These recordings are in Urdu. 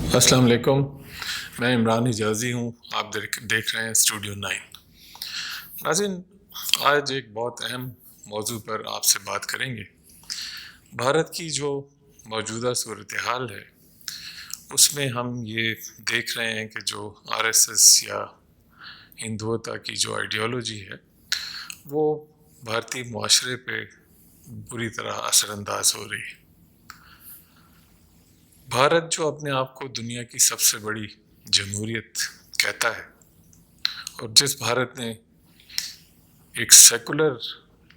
السلام علیکم، میں عمران حجازی ہوں۔ آپ دیکھ رہے ہیں اسٹوڈیو 9۔ ناظرین، آج ایک بہت اہم موضوع پر آپ سے بات کریں گے۔ بھارت کی جو موجودہ صورتحال ہے اس میں ہم یہ دیکھ رہے ہیں کہ جو RSS یا ہندوتا کی جو آئیڈیالوجی ہے وہ بھارتی معاشرے پہ بری طرح اثر انداز ہو رہی ہے۔ بھارت جو اپنے آپ کو دنیا کی سب سے بڑی جمہوریت کہتا ہے، اور جس بھارت نے ایک سیکولر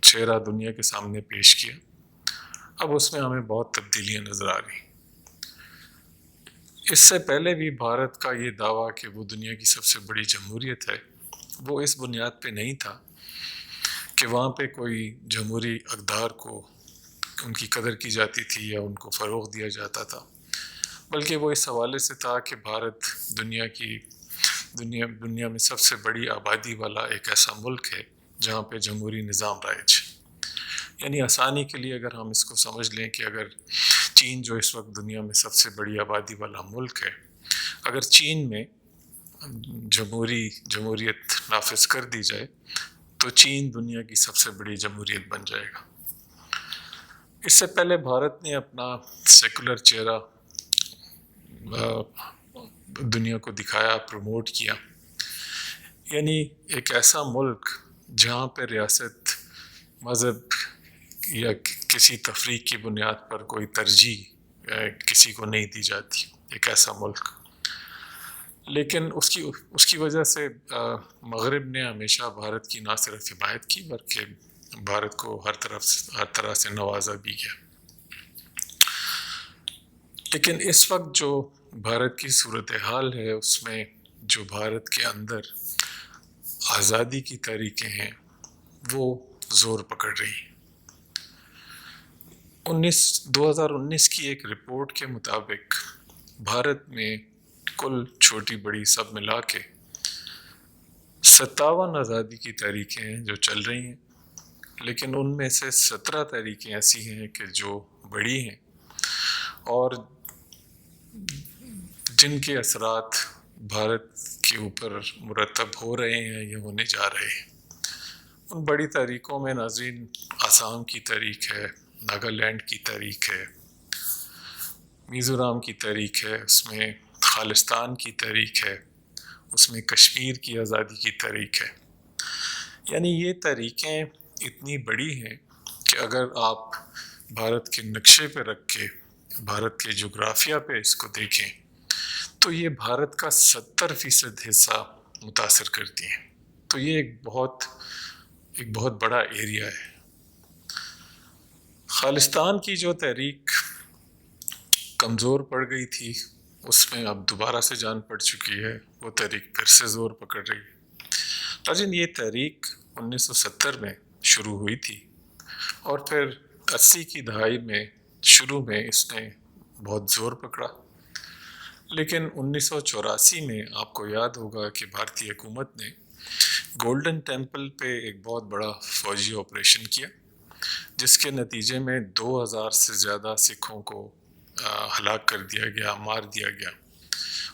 چہرہ دنیا کے سامنے پیش کیا، اب اس میں ہمیں بہت تبدیلیاں نظر آ رہی ہیں۔ اس سے پہلے بھی بھارت کا یہ دعویٰ کہ وہ دنیا کی سب سے بڑی جمہوریت ہے وہ اس بنیاد پہ نہیں تھا کہ وہاں پہ کوئی جمہوری اقدار کو ان کی قدر کی جاتی تھی یا ان کو فروغ دیا جاتا تھا، بلکہ وہ اس حوالے سے تھا کہ بھارت دنیا میں سب سے بڑی آبادی والا ایک ایسا ملک ہے جہاں پہ جمہوری نظام رائج ہے۔ یعنی آسانی کے لیے اگر ہم اس کو سمجھ لیں کہ اگر چین جو اس وقت دنیا میں سب سے بڑی آبادی والا ملک ہے، اگر چین میں جمہوریت نافذ کر دی جائے تو چین دنیا کی سب سے بڑی جمہوریت بن جائے گا۔ اس سے پہلے بھارت نے اپنا سیکولر چہرہ دنیا کو دکھایا، پروموٹ کیا، یعنی ایک ایسا ملک جہاں پہ ریاست مذہب یا کسی تفریق کی بنیاد پر کوئی ترجیح کسی کو نہیں دی جاتی، ایک ایسا ملک۔ لیکن اس کی وجہ سے مغرب نے ہمیشہ بھارت کی نہ صرف حمایت کی بلکہ بھارت کو ہر طرح سے نوازا بھی گیا۔ لیکن اس وقت جو بھارت کی صورتحال ہے اس میں جو بھارت کے اندر آزادی کی تحریکیں ہیں وہ زور پکڑ رہی ہیں۔ 2019 کی ایک رپورٹ کے مطابق بھارت میں کل چھوٹی بڑی سب ملا کے 57 آزادی کی تحریکیں ہیں جو چل رہی ہیں، لیکن ان میں سے 17 تحریکیں ایسی ہیں کہ جو بڑی ہیں اور جن کے اثرات بھارت کے اوپر مرتب ہو رہے ہیں یا ہونے جا رہے ہیں۔ ان بڑی تحریکوں میں ناظرین آسام کی تحریک ہے، ناگالینڈ کی تحریک ہے، میزورام کی تحریک ہے، اس میں خالستان کی تحریک ہے، اس میں کشمیر کی آزادی کی تحریک ہے۔ یعنی یہ تحریکیں اتنی بڑی ہیں کہ اگر آپ بھارت کے نقشے پہ رکھ کے بھارت کے جغرافیہ پہ اس کو دیکھیں تو یہ بھارت کا 70% حصہ متاثر کرتی ہیں۔ تو یہ ایک بہت بڑا ایریا ہے۔ خالستان کی جو تحریک کمزور پڑ گئی تھی اس میں اب دوبارہ سے جان پڑ چکی ہے، وہ تحریک پھر سے زور پکڑ رہی ہے۔ لیکن یہ تحریک 1970 میں شروع ہوئی تھی اور پھر 80 کی دہائی میں شروع میں اس نے بہت زور پکڑا، لیکن 1984 میں آپ کو یاد ہوگا کہ بھارتی حکومت نے گولڈن ٹیمپل پہ ایک بہت بڑا فوجی آپریشن کیا جس کے نتیجے میں 2000 سے زیادہ سکھوں کو ہلاک کر دیا گیا، مار دیا گیا،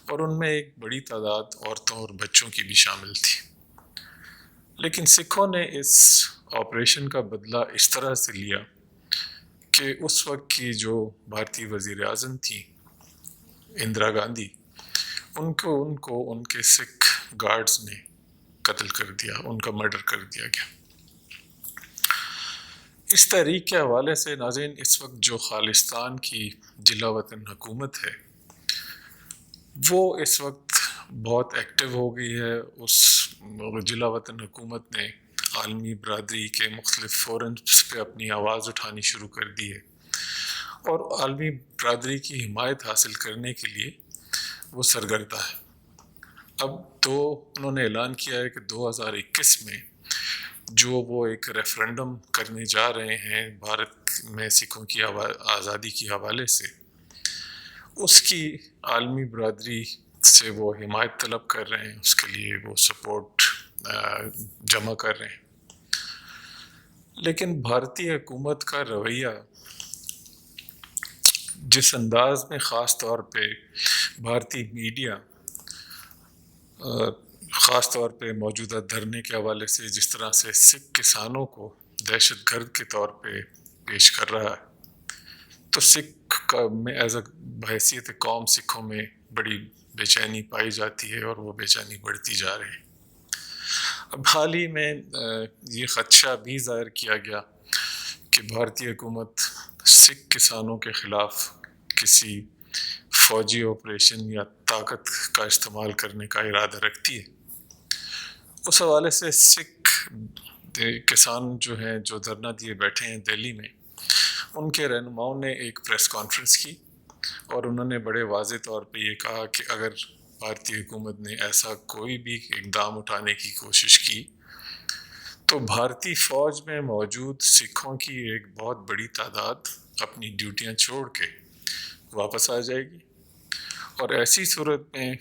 اور ان میں ایک بڑی تعداد عورتوں اور بچوں کی بھی شامل تھی۔ لیکن سکھوں نے اس آپریشن کا بدلہ اس طرح سے لیا کہ اس وقت کی جو بھارتی وزیر اعظم تھی اندرا گاندھی، ان کو ان کے سکھ گارڈز نے قتل کر دیا، ان کا مرڈر کر دیا گیا۔ اس تحریک کے حوالے سے ناظرین اس وقت جو خالستان کی جلا وطن حکومت ہے وہ اس وقت بہت ایکٹیو ہو گئی ہے۔ اس جلا وطن حکومت نے عالمی برادری کے مختلف فورمز پہ اپنی آواز اٹھانی شروع کر دی ہے، اور عالمی برادری کی حمایت حاصل کرنے کے لیے وہ سرگردہ ہے۔ اب انہوں نے اعلان کیا ہے کہ 2021 میں جو وہ ایک ریفرنڈم کرنے جا رہے ہیں بھارت میں سکھوں کی آزادی کے حوالے سے، اس کی عالمی برادری سے وہ حمایت طلب کر رہے ہیں، اس کے لیے وہ سپورٹ جمع کر رہے ہیں۔ لیکن بھارتی حکومت کا رویہ جس انداز میں خاص طور پہ بھارتی میڈیا خاص طور پہ موجودہ دھرنے کے حوالے سے جس طرح سے سکھ کسانوں کو دہشت گرد کے طور پہ پیش کر رہا ہے، تو سکھ کا میں ایز اے بحیثیت قوم سکھوں میں بڑی بے چینی پائی جاتی ہے، اور وہ بے چینی بڑھتی جا رہی ہے۔ اب حال ہی میں یہ خدشہ بھی ظاہر کیا گیا کہ بھارتی حکومت سکھ کسانوں کے خلاف کسی فوجی آپریشن یا طاقت کا استعمال کرنے کا ارادہ رکھتی ہے۔ اس حوالے سے سکھ کسان جو ہیں جو دھرنا دیے بیٹھے ہیں دہلی میں، ان کے رہنماؤں نے ایک پریس کانفرنس کی اور انہوں نے بڑے واضح طور پہ یہ کہا کہ اگر بھارتی حکومت نے ایسا کوئی بھی اقدام اٹھانے کی کوشش کی تو بھارتی فوج میں موجود سکھوں کی ایک بہت بڑی تعداد اپنی ڈیوٹیاں چھوڑ کے واپس آ جائے گی، اور ایسی صورت میں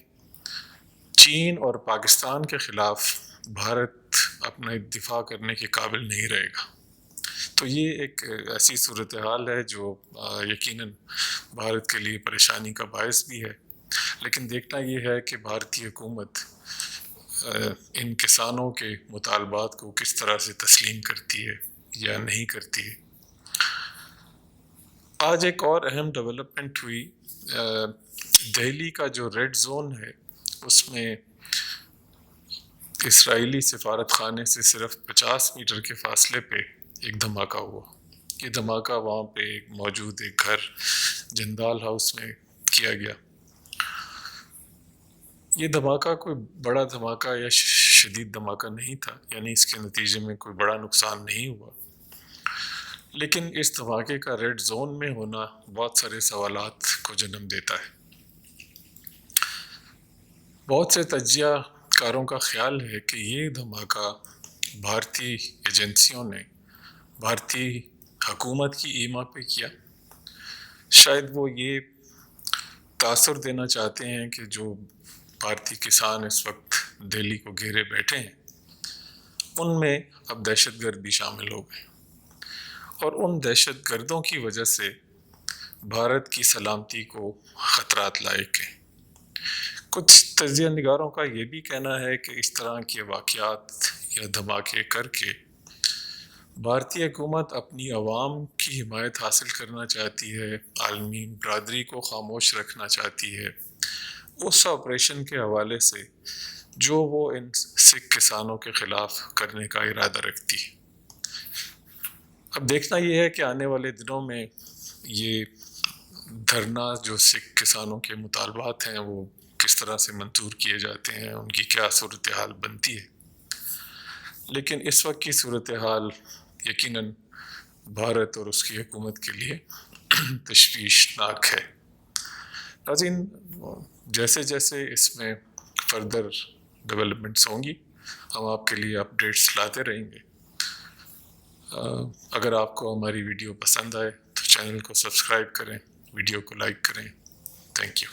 چین اور پاکستان کے خلاف بھارت اپنا دفاع کرنے کے قابل نہیں رہے گا۔ تو یہ ایک ایسی صورتحال ہے جو یقیناً بھارت کے لیے پریشانی کا باعث بھی ہے، لیکن دیکھنا یہ ہے کہ بھارتی حکومت ان کسانوں کے مطالبات کو کس طرح سے تسلیم کرتی ہے یا نہیں کرتی ہے۔ آج ایک اور اہم ڈیولپمنٹ ہوئی، دہلی کا جو ریڈ زون ہے اس میں اسرائیلی سفارت خانے سے صرف 50 میٹر کے فاصلے پہ ایک دھماکہ ہوا۔ یہ دھماکہ وہاں پہ موجود ایک گھر جندال ہاؤس میں کیا گیا۔ یہ دھماکہ کوئی بڑا دھماکہ یا شدید دھماکہ نہیں تھا، یعنی اس کے نتیجے میں کوئی بڑا نقصان نہیں ہوا، لیکن اس دھماکے کا ریڈ زون میں ہونا بہت سارے سوالات کو جنم دیتا ہے۔ بہت سے تجزیہ کاروں کا خیال ہے کہ یہ دھماکہ بھارتی ایجنسیوں نے بھارتی حکومت کی ایما پہ کیا۔ شاید وہ یہ تاثر دینا چاہتے ہیں کہ جو بھارتی کسان اس وقت دہلی کو گھیرے بیٹھے ہیں ان میں اب دہشت گرد بھی شامل ہو گئے، اور ان دہشت گردوں کی وجہ سے بھارت کی سلامتی کو خطرات لاحق ہیں۔ کچھ تجزیہ نگاروں کا یہ بھی کہنا ہے کہ اس طرح کے واقعات یا دھماکے کر کے بھارتی حکومت اپنی عوام کی حمایت حاصل کرنا چاہتی ہے، عالمی برادری کو خاموش رکھنا چاہتی ہے اس آپریشن کے حوالے سے جو وہ ان سکھ کسانوں کے خلاف کرنے کا ارادہ رکھتی ہے۔ اب دیکھنا یہ ہے کہ آنے والے دنوں میں یہ دھرنا جو سکھ کسانوں کے مطالبات ہیں وہ کس طرح سے منظور کیے جاتے ہیں، ان کی کیا صورتحال بنتی ہے، لیکن اس وقت کی صورتحال یقیناً بھارت اور اس کی حکومت کے لیے تشویشناک ہے۔ ناظرین، جیسے جیسے اس میں فردر ڈیولپمنٹس ہوں گی ہم آپ کے لیے اپڈیٹس لاتے رہیں گے۔ اگر آپ کو ہماری ویڈیو پسند آئے تو چینل کو سبسکرائب کریں، ویڈیو کو لائک کریں۔ Thank you.